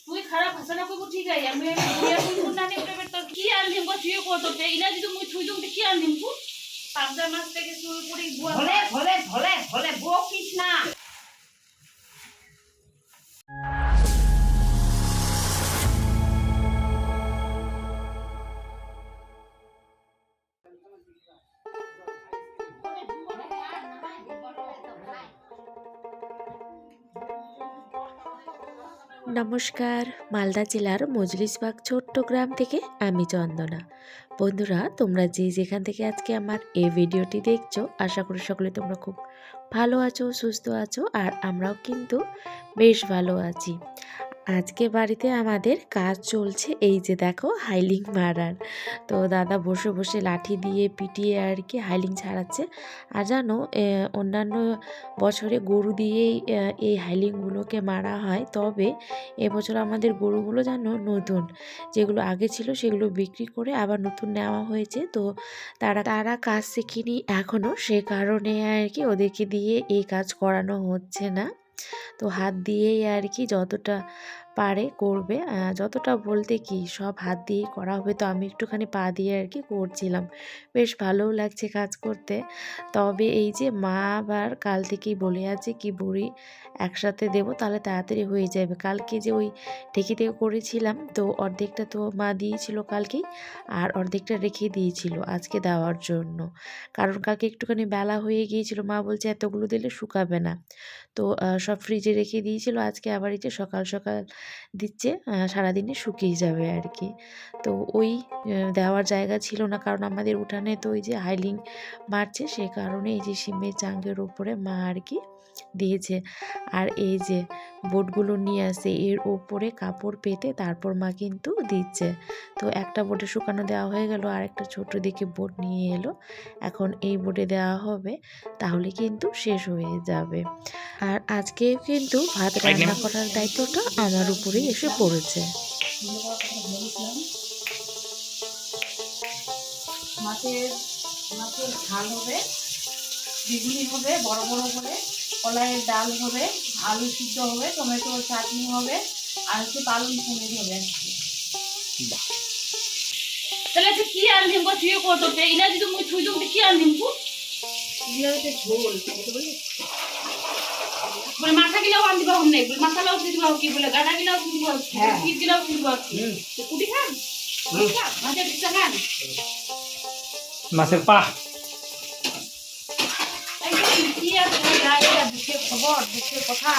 তুই খারাপ ভাষা না কইব ঠিক আছে আমি বুড়িয়া কইব না নে প্রেমের তোর কি আনলিম গো তুই কত তে ইনা যদি মুই থুই দুম কি আনলিম কু পাবদা মাছ থেকে শুরু করে বুয়া ভলে বকিস না। নমস্কার, মালদা জেলার মজলিসবাগ ছোট্ট গ্রাম থেকে আমি চন্দনা। বন্ধুরা, তোমরা যে যেখান থেকে আজকে আমার এই ভিডিওটি দেখছো, আশা করি সকলে তোমরা খুব ভালো আছো, সুস্থ আছো, আর আমরাও কিন্তু বেশ ভালো আছি। আজকে বাড়িতে আমাদের কাজ চলছে, এই যে দেখো হাইলিং মারার। তো দাদা বসে বসে লাঠি দিয়ে পিটিয়ে আর কি হাইলিং ছাড়াচ্ছে। আর জানো, অন্যান্য বছরে গরু দিয়েই এই হাইলিংগুলোকে মারা হয়, তবে এবছর আমাদের গরুগুলো জানো নতুন, যেগুলো আগে ছিল সেগুলো বিক্রি করে আবার নতুন নেওয়া হয়েছে। তো তারা কাজ শিখিনি এখনও, সে কারণে আর কি ওদেরকে দিয়ে এই কাজ করানো হচ্ছে না। তো হাত দিয়েই আর কি যতটা পারে করবে, যতটা বলতে কি সব হাত দিয়েই করা হবে। তো আমি একটুখানি পা দিয়ে আর কি করছিলাম, বেশ ভালোও লাগছে কাজ করতে। তবে এই যে মা আবার কাল থেকেই বলে আছে কি বুড়ি একসাথে দেবো তাহলে তাড়াতাড়ি হয়ে যাবে। কালকে যে ওই ঢেকি থেকে করেছিলাম, তো অর্ধেকটা তো মা দিয়েছিল কালকেই, আর অর্ধেকটা রেখে দিয়েছিল আজকে দেওয়ার জন্য। কারণ কালকে একটুখানি বেলা হয়ে গিয়েছিল, মা বলছে এতগুলো দিলে শুকাবে না, তো সব ফ্রিজে রেখে দিয়েছিল। আজকে আবার এই যে সকাল সকাল দিচ্ছে, সারাদিনে শুকিয়ে যাবে আর কি। তো ওই দেওয়ার জায়গা ছিল না, কারণ আমাদের উঠানে তো ওই যে হাইলিং মারছে, সে কারণে এই যে সিমের চাঙ্গের ওপরে মা আর কি দিয়েছে। আর এই যে বোটগুলো নিয়ে আসে, এর ওপরে কাপড় পেতে তারপর মা কিন্তু দিচ্ছে। তো একটা বোটে শুকানো দেওয়া হয়ে গেল, আর একটা ছোট দিকে বোট নিয়ে এলো, এখন এই বোটে দেওয়া হবে, তাহলে কিন্তু শেষ হয়ে যাবে। আর আজকে কিন্তু ভাত রান্না করার দায়িত্বটা আমার উপরেই এসে পড়েছে। মাছের ঝাল হবে, বেগুনি হবে বড় বড় করে, কলাইয়ের ডাল হবে, আলু সিদ্ধ হবে, টমেটো চাটনি হবে, আর হচ্ছে পালং পনির হবে। তাহলে তুই কি আনলিম গো তুই কত তে ইনা যদি মুই থুই দুম কি আনলিম কু ইলাতে ঝোল বলে মাথা গিলাও আনতে পারব না, বলে মাথা লাও দিতে পারব কি, বলে গাডা গিলাও দিতে পারব, পিঠ গিলাও দিতে পারব, তো কুটি খান মাছের পিঠা খান, মাছের পা কি আর এটা দুঃখের খবর, দুঃখের কথা।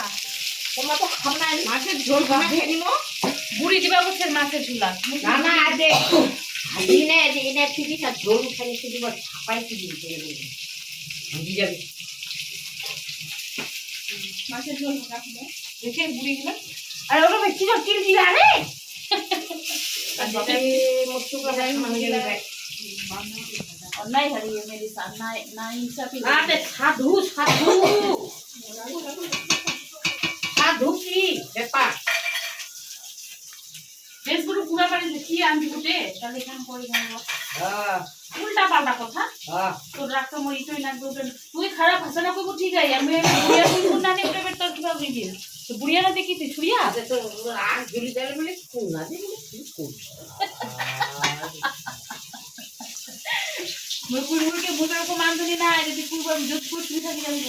তোমরা তো খাও না মাছের ঝোল খাবে দিল, বুড়ি দিবা বলছে মাছের ঝুলা না না আজে দিনে দিনে ফিরিটা ঝোল খালি শুধু ছাপাই দিবি বুঝি যাবে মাছের ঝোল রাখলে দেখে বুড়ি গিলা আর ওরা বেশি তো কিল দিবা রে আর মস্তু করে মানে গেলে অন্যায় হারিয়ে মেরি সান্নাই নাই ইনসাফি আরে সাধু সাধু সাধু কি ব্যাপার দেশগুলো পুরা পারি কি আনবি উঠে তাহলে এখানে করে দেবো হ্যাঁ উল্টা পাল্টা কথা। হ্যাঁ তোর রাখতে মই ইতোই না তুই খারাপ ভাষা না কইব ঠিক আছে আমি বুড়িয়া কইব না নে প্রেমের তোর কিবা বুঝিস তো বুড়িয়া না দেখি তুই ছুড়িয়া আরে তো আর ঝুলি দেলে বলে কোন না দিলে কি কোন মই পুরুকে মোটার কো মানদনি না যদি পূর্ব যোধপুর তুই থাকি যাবি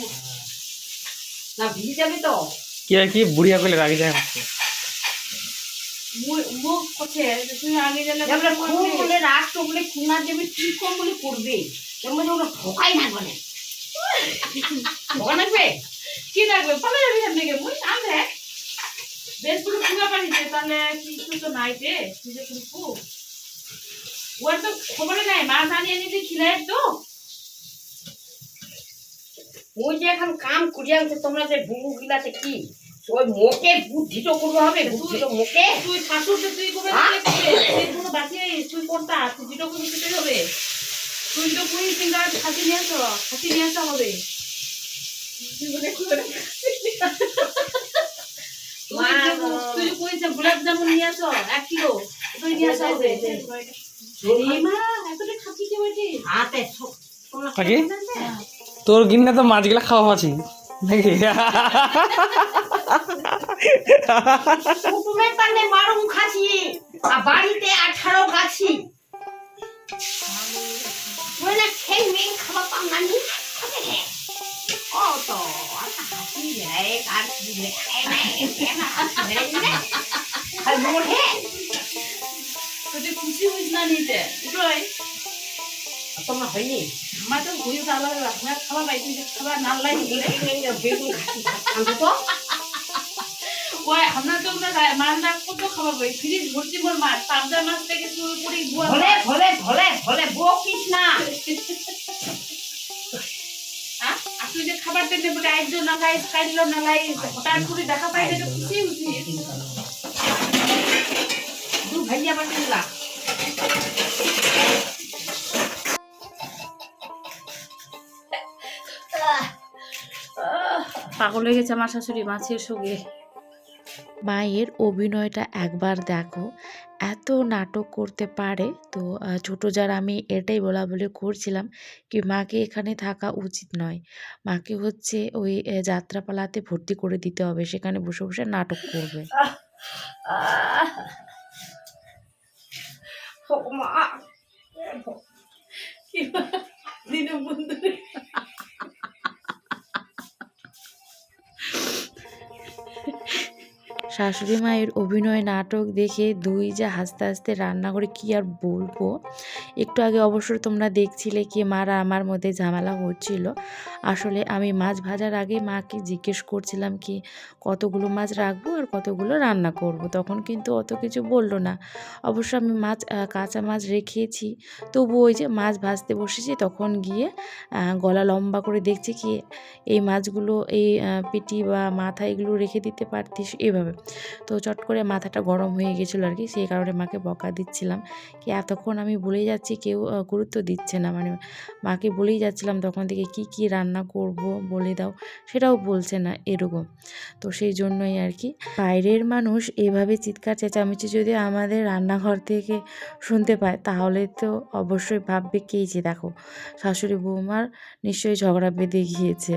না ভিজে যাবে তো কি বুড়িয়া কইলে রাগি যায়। মুখ কোছে তুই আগে গেলে আমরা খুব বলে রাত তো বলে কোনা দেবে কি কম বলে করবে যেমন ওরা ঠকাই না বলে ঠকা নাকবে কি লাগবে পালা যাবি এখান থেকে মুই আনলে দেশগুলো পুরা পারিছে তাহলে কিছু তো নাই রে তুই যে কুকু ওর তো খবর নাই মা জানিয়ে নিতে খিলাই তো ওই যে এখন কাম করিয়া আনছে তোমরা যে বুবু গিলাতে কি ওই মোকে বুদ্ধি তো করতে হবে বুদ্ধি তো মোকে তুই শাশুড়কে তুই কবে তুই কোনো বাঁচিয়ে তুই করতা তুই যেটা করবি সেটাই হবে তুই তো পুরি সিঙ্গার খাসি নিয়ে আসা হবে তুই কইছে গোলাপ জামুন নিয়ে আসো 1 কিলো তুই নিয়ে আসা হবে মা এতটা খাসি কে বেটি হাতে কাকি তোর গিন্না তো মাছগুলা খাওয়া আছে নাকি কুটুমে তানে মারুম খাসি আর বাড়িতে 18 গাছি বলে খেয়ে মেয়ে খাওয়া পাম না নি ও তো আটা হাসি রে কার দিলে আর মোহে তুই খুশি হইস না নিতে উঠোই তোমার হয়নি আমার তো ঘুরে যাওয়া আপনার খাওয়া পাইছি খাবার না লাগে বেগুন খাসি খাবো তো ওই আমরা তো মাছ রাখ কত খাবার পাই ফ্রিজ ভর্তি মোর মাছ পাবদা মাছ থেকে শুরু করে বুয়া ভলে ভলে ভলে ভলে বকিস না হ্যাঁ আপনি যে খাবার দিতে বলে একজন না খাই খাইলো না লাই হঠাৎ করে দেখা পাই এটা খুশি হইছি দু ভাইয়া বাটিলা পাগল হয়ে গেছে আমার শাশুড়ি মাছের সঙ্গে মায়ের অভিনয়টা একবার দেখো, এত নাটক করতে পারে। তো ছোট যার আমি এটাই বলা বলে করছিলাম কি মাকে এখানে থাকা উচিত নয়, মাকে হচ্ছে ওই যাত্রাপালাতে ভর্তি করে দিতে হবে, সেখানে বসে বসে নাটক করবে। মা দীনবন্ধু শাশুড়ি মায়ের অভিনয় নাটক দেখে দুই যা হাসতে হাসতে রান্না করে কি আর বলবো। একটু আগে অবশ্য তোমরা দেখছিলে কি মারা আমার মধ্যে ঝামেলা হচ্ছিল। আসলে আমি মাছ ভাজার আগে মাকে জিজ্ঞেস করছিলাম কি কতগুলো মাছ রাখবো আর কতগুলো রান্না করব। তখন কিন্তু অত কিছু বললো না। অবশ্য আমি মাছ কাঁচা মাছ রেখেছি, তবু ওই যে মাছ ভাজতে বসেছি তখন গিয়ে গলা লম্বা করে দেখছি কি এই মাছগুলো এই পিটি বা মাথা এগুলো রেখে দিতে পারতিস এভাবে। তো চট করে মাথাটা গরম হয়ে গেছিলো আর কি, সেই কারণে মাকে বকা দিচ্ছিলাম কি এতক্ষণ আমি বলেই যাচ্ছি কেউ গুরুত্ব দিচ্ছে না, মানে মাকে বলেই যাচ্ছিলাম তখন থেকে কি কি রান্না করব বলে দাও, সেটাও বলছে না এরকম। তো সেই জন্যই আর কি বাইরের মানুষ এভাবে চিৎকার চেঁচামেচি যদি আমাদের রান্নাঘর থেকে শুনতে পায় তাহলে তো অবশ্যই ভাববে কেই যে দেখো শাশুড়ি বৌমার নিশ্চয়ই ঝগড়া বেঁধে গিয়েছে।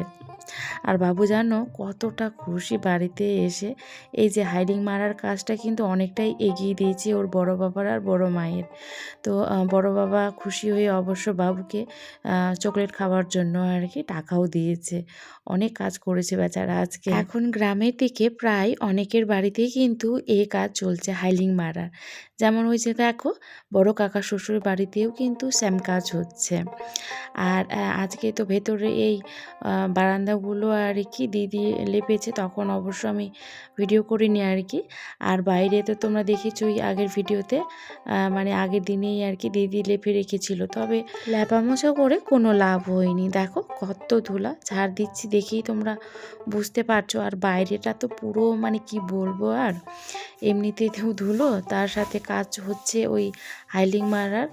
আর বাবু জানো কতটা খুশি বাড়িতে এসে, এই যে হাইডিং মারার কাজটা কিন্তু অনেকটাই এগিয়ে দিয়েছে ওর বড় বাবার আর বড় মায়ের। তো বড় বাবা খুশি হয়ে অবশ্য বাবুকে চকলেট খাওয়ার জন্য আর কি টাকাও দিয়েছে। অনেক কাজ করেছে বেচারা আজকে। এখন গ্রামের দিকে প্রায় অনেকের বাড়িতেই কিন্তু এই কাজ চলছে হাইডিং মারার। যেমন ওই যে দেখো বড় কাকা শ্বশুর বাড়িতেও কিন্তু সেম কাজ হচ্ছে। আর আজকে তো ভেতরে এই বারান্দাগুলো আর কি দিদি লেপেছে, তখন অবশ্য আমি ভিডিও করিনি আর কি। আর বাইরে তো তোমরা দেখেছোই আগের ভিডিওতে, মানে আগের দিনেই আর কি দিদি লেপে রেখেছিল, তবে লেপামোছা করে কোনো লাভ হয়নি। দেখো কত ধুলা, ঝাড় দিচ্ছি দেখেই তোমরা বুঝতে পারছো। আর বাইরেটা তো পুরো মানে কি বলবো, আর এমনিতেই তো ধুলো, তার সাথে কাজ হচ্ছে ওই হাইলিং মারার,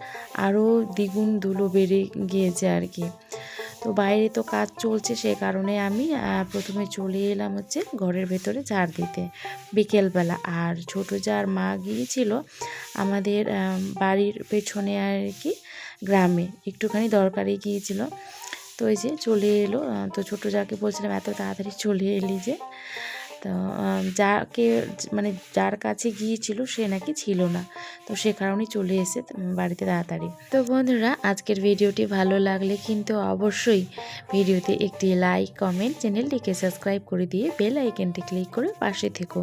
আরও দ্বিগুণ ধুলো বেড়ে গিয়েছে আর কি। তো বাইরে তো কাজ চলছে, সে কারণে আমি প্রথমে চলে এলাম হচ্ছে ঘরের ভেতরে ঝাড় দিতে বিকেলবেলা। আর ছোটো যার মা গিয়েছিল আমাদের বাড়ির পেছনে আর কি গ্রামে, একটুখানি দরকারে গিয়েছিল। তো এই যে চলে এলো। তো ছোটো যাকে বলছিলাম এত তাড়াতাড়ি চলে এলি যে, তো যাকে মানে যার কাছে গিয়েছিল সে নাকি ছিল না, তো সে কারণেই চলে এসে বাড়িতে তাড়াতাড়ি। তো বন্ধুরা আজকের ভিডিওটি ভালো লাগলে কিন্তু অবশ্যই ভিডিওতে একটি লাইক কমেন্ট চ্যানেলটিকে সাবস্ক্রাইব করে দিয়ে বেল আইকনটি ক্লিক করে পাশে থেকো।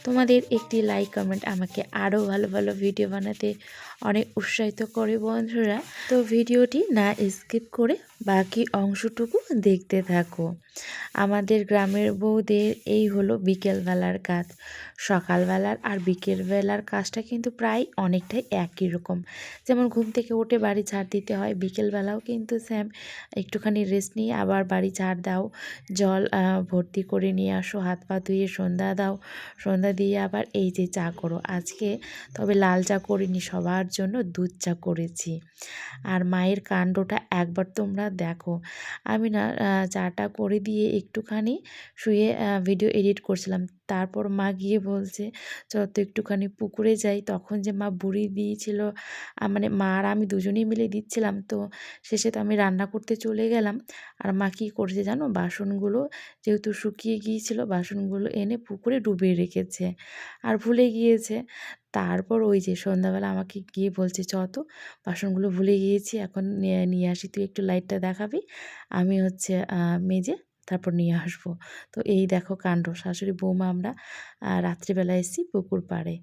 তোমাদের একটি লাইক কমেন্ট আমাকে আরও ভালো ভালো ভিডিও বানাতে অনেক উৎসাহিত করে বন্ধুরা। তো ভিডিওটি না স্কিপ করে বাকি অংশটুকু দেখতে থাকো। আমাদের গ্রামের বউদের এই হলো বিকেলবেলার কাজ। সকালবেলার আর বিকেলবেলার কাজটা কিন্তু প্রায় অনেকটাই একই রকম। যেমন ঘুম থেকে উঠে বাড়ি ঝাড় দিতে হয়, বিকেলবেলাও কিন্তু স্যাম একটুখানি রেস্ট নিয়ে আবার বাড়ি ঝাড় দাও, জল ভর্তি করে নিয়ে আসো, হাত পা ধুয়ে সন্ধ্যা দাও, সন্ধ্যা দিয়ে আবার এই যে চা করো। আজকে তবে লাল চা করিনি, সবার জন্য দুধ চা করেছি। আর মায়ের কাণ্ডটা একবার তোমরা দেখো। আমি না চাটা করে দিয়ে একটুখানি শুয়ে ভিডিও এডিট করছিলাম, তারপর মা গিয়ে বলছে চল তো একটুখানি পুকুরে যাই। তখন যে মা বুড়ি দিয়েছিল, মানে মা আর আমি দুজনেই মিলে দিচ্ছিলাম। তো শেষে তো আমি রান্না করতে চলে গেলাম। আর মা কী করেছে জানো, বাসনগুলো যেহেতু শুকিয়ে গিয়েছিল, বাসনগুলো এনে পুকুরে ডুবিয়ে রেখেছে আর ভুলে গিয়েছে। তারপর ওই যে সন্ধ্যাবেলা আমাকে গিয়ে বলছে চ তো, বাসনগুলো ভুলে গিয়েছি, এখন নিয়ে নিয়ে আসি, তুই একটু লাইটটা দেখাবি, আমি হচ্ছে মেজে তারপর নিয়ে আসবো। তো এই দেখো কাণ্ড, শাশুড়ি বৌমা আমরা রাত্রিবেলা এসেছি পুকুর পাড়ে।